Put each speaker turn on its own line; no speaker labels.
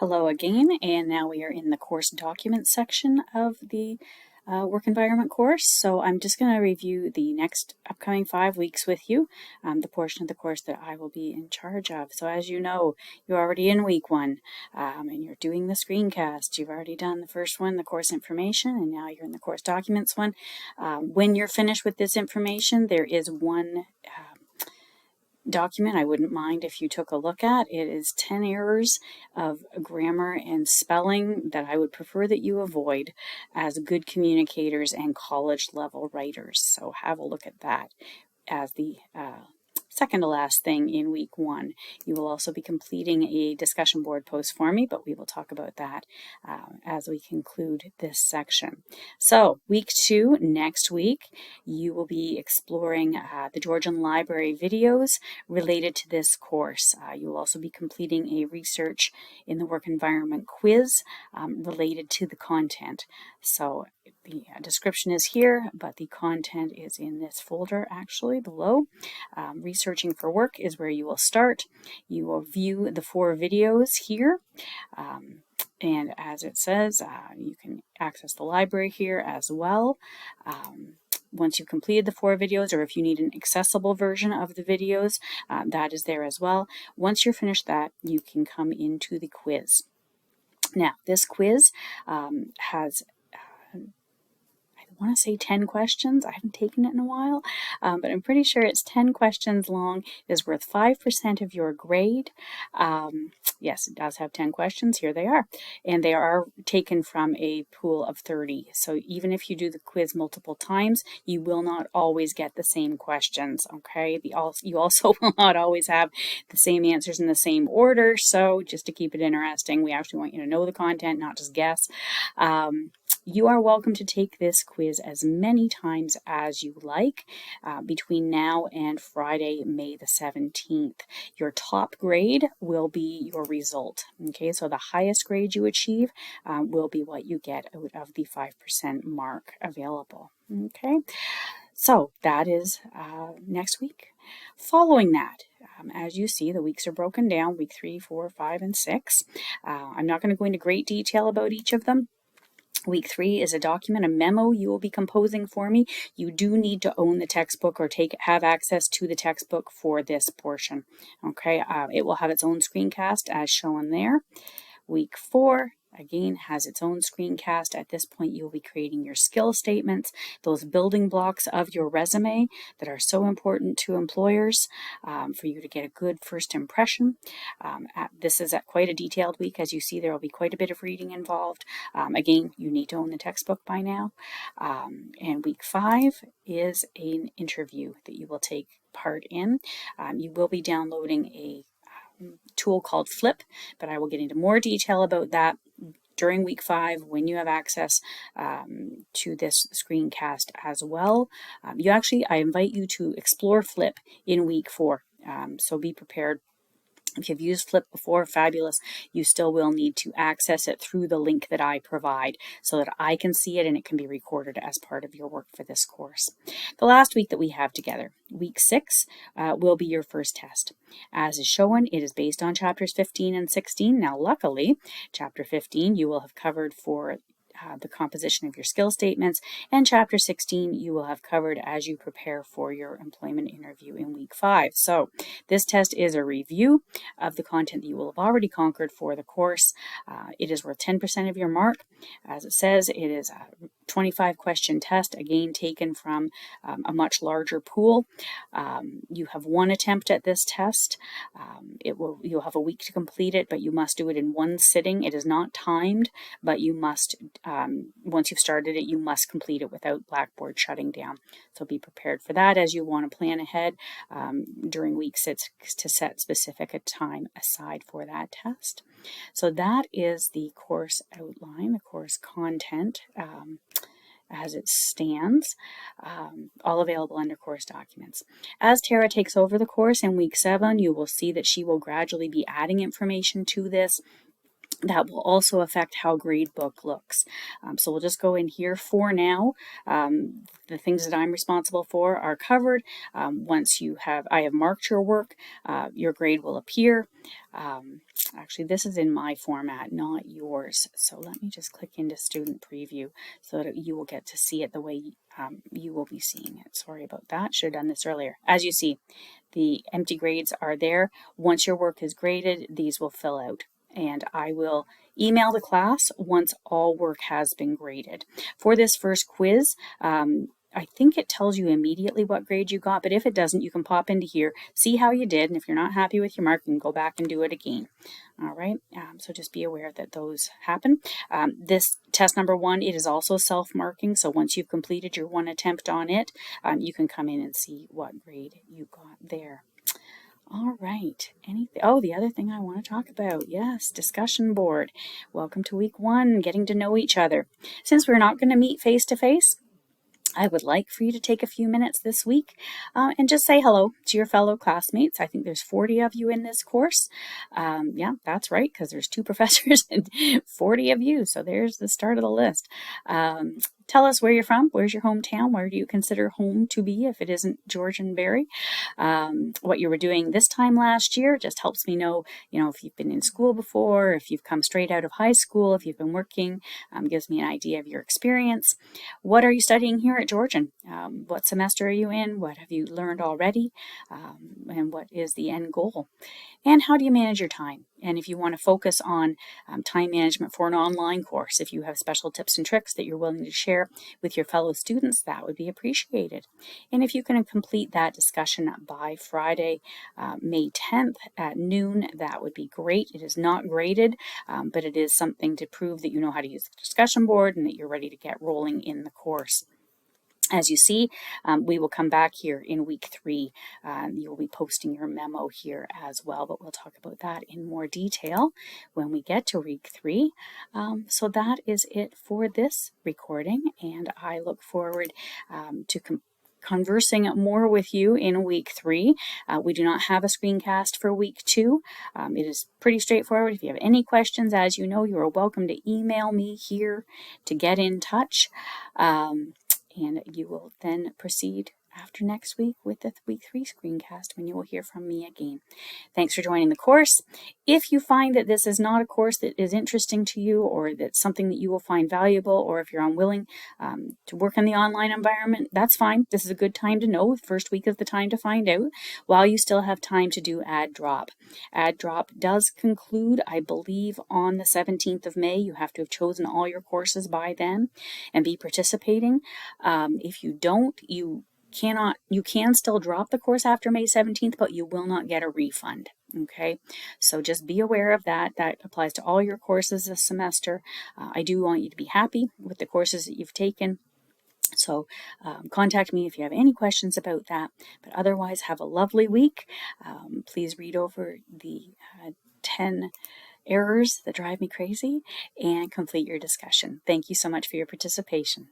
Hello again, and now we are in the course documents section of the work environment course. So I'm just going to review the next upcoming 5 weeks with you, the portion of the course that I will be in charge of. So as you know, you're already in week 1 and you're doing the screencast. You've already done the first one, the course information, and now you're in the course documents one. When you're finished with this information, there is one document I wouldn't mind if you took a look at. It is 10 errors of grammar and spelling that I would prefer that you avoid as good communicators and college level writers. So have a look at that as the second to last thing in week 1. You will also be completing a discussion board post for me, but we will talk about that as we conclude this section. So week 2, next week, you will be exploring the Georgian Library videos related to this course. You will also be completing a research in the work environment quiz related to the content. So the description is here, but the content is in this folder actually below. Researching for work is where you will start. You will view the 4 videos here. And as it says, you can access the library here as well. Once you've completed the 4 videos, or if you need an accessible version of the videos, that is there as well. Once you're finished that, you can come into the quiz. Now, this quiz has I want to say 10 questions. I haven't taken it in a while, but I'm pretty sure it's 10 questions long. It is worth 5% of your grade. Yes, it does have 10 questions. Here they are. And they are taken from a pool of 30. So even if you do the quiz multiple times, you will not always get the same questions, okay? You also will not always have the same answers in the same order. So just to keep it interesting, we actually want you to know the content, not just guess. You are welcome to take this quiz as many times as you like between now and Friday, May the 17th. Your top grade will be your result. Okay, so the highest grade you achieve will be what you get out of the 5% mark available. Okay, so that is next week. Following that, as you see, the weeks are broken down, week 3, 4, 5, and 6. I'm not going to go into great detail about each of them. Week 3 is a document, a memo you will be composing for me. You do need to own the textbook or have access to the textbook for this portion. Okay, it will have its own screencast as shown there. Week 4, again, has its own screencast. At this point, you'll be creating your skill statements, those building blocks of your resume that are so important to employers for you to get a good first impression. This is quite a detailed week. As you see, there will be quite a bit of reading involved. Again, you need to own the textbook by now. And week 5 is an interview that you will take part in. You will be downloading a tool called Flip, but I will get into more detail about that during week 5 when you have access to this screencast as well. I invite you to explore Flip in week 4, so be prepared. If you've used Flip before, fabulous. You still will need to access it through the link that I provide so that I can see it and it can be recorded as part of your work for this course. The last week that we have together, week 6, will be your first test. As is shown, it is based on chapters 15 and 16. Now, luckily, chapter 15 you will have covered for the composition of your skill statements, and chapter 16 you will have covered as you prepare for your employment interview in week 5. So this test is a review of the content that you will have already conquered for the course. It is worth 10% of your mark. As it says, it is a 25 question test, again taken from a much larger pool. You have 1 attempt at this test. You'll have a week to complete it, but you must do it in 1 sitting. It is not timed, but you must once you've started it, you must complete it without Blackboard shutting down. So be prepared for that as you want to plan ahead during week 6 to set specific a time aside for that test. So that is the course outline, the course content as it stands, all available under course documents. As Tara takes over the course in week 7, you will see that she will gradually be adding information to this. that will also affect how gradebook looks. So we'll just go in here for now. The things that I'm responsible for are covered. Once I have marked your work, your grade will appear. Actually, this is in my format, not yours. So let me just click into Student Preview so that you will get to see it the way you will be seeing it. Sorry about that. Should have done this earlier. As you see, the empty grades are there. Once your work is graded, these will fill out. And I will email the class once all work has been graded. For this first quiz, I think it tells you immediately what grade you got, but if it doesn't, you can pop into here, see how you did, and if you're not happy with your mark, you can go back and do it again. All right, so just be aware that those happen. This test number 1, it is also self-marking, so once you've completed your 1 attempt on it, you can come in and see what grade you got there. All right. The other thing I want to talk about, yes, discussion board. Welcome to week 1, getting to know each other. Since we're not going to meet face to face, I would like for you to take a few minutes this week and just say hello to your fellow classmates. I think there's 40 of you in this course. Yeah, that's right, because there's 2 professors and 40 of you. So there's the start of the list. Tell us where you're from. Where's your hometown? Where do you consider home to be if it isn't Georgian Barrie? What you were doing this time last year just helps me know, if you've been in school before, if you've come straight out of high school, if you've been working, gives me an idea of your experience. What are you studying here at Georgian? What semester are you in? What have you learned already? And what is the end goal? And how do you manage your time? And if you want to focus on time management for an online course, if you have special tips and tricks that you're willing to share with your fellow students, that would be appreciated. And if you can complete that discussion by Friday, May 10th at noon, that would be great. It is not graded, but it is something to prove that you know how to use the discussion board and that you're ready to get rolling in the course. As you see, we will come back here in week 3. You'll be posting your memo here as well, but we'll talk about that in more detail when we get to week 3. So that is it for this recording, and I look forward to conversing more with you in week 3. We do not have a screencast for week 2. It is pretty straightforward. If you have any questions, as you know, you are welcome to email me here to get in touch. And you will then proceed after next week with the week 3 screencast when you will hear from me again. Thanks for joining the course. If you find that this is not a course that is interesting to you, or that's something that you will find valuable, or if you're unwilling to work in the online environment, that's fine. This is a good time to know. The first week is the time to find out while you still have time to do add drop. Add drop does conclude, I believe, on the 17th of May. You have to have chosen all your courses by then and be participating. If you don't, you can still drop the course after May 17th, but you will not get a refund. Okay, so just be aware of that. That applies to all your courses this semester. I do want you to be happy with the courses that you've taken. So contact me if you have any questions about that. But otherwise, have a lovely week. Please read over the 10 errors that drive me crazy and complete your discussion. Thank you so much for your participation.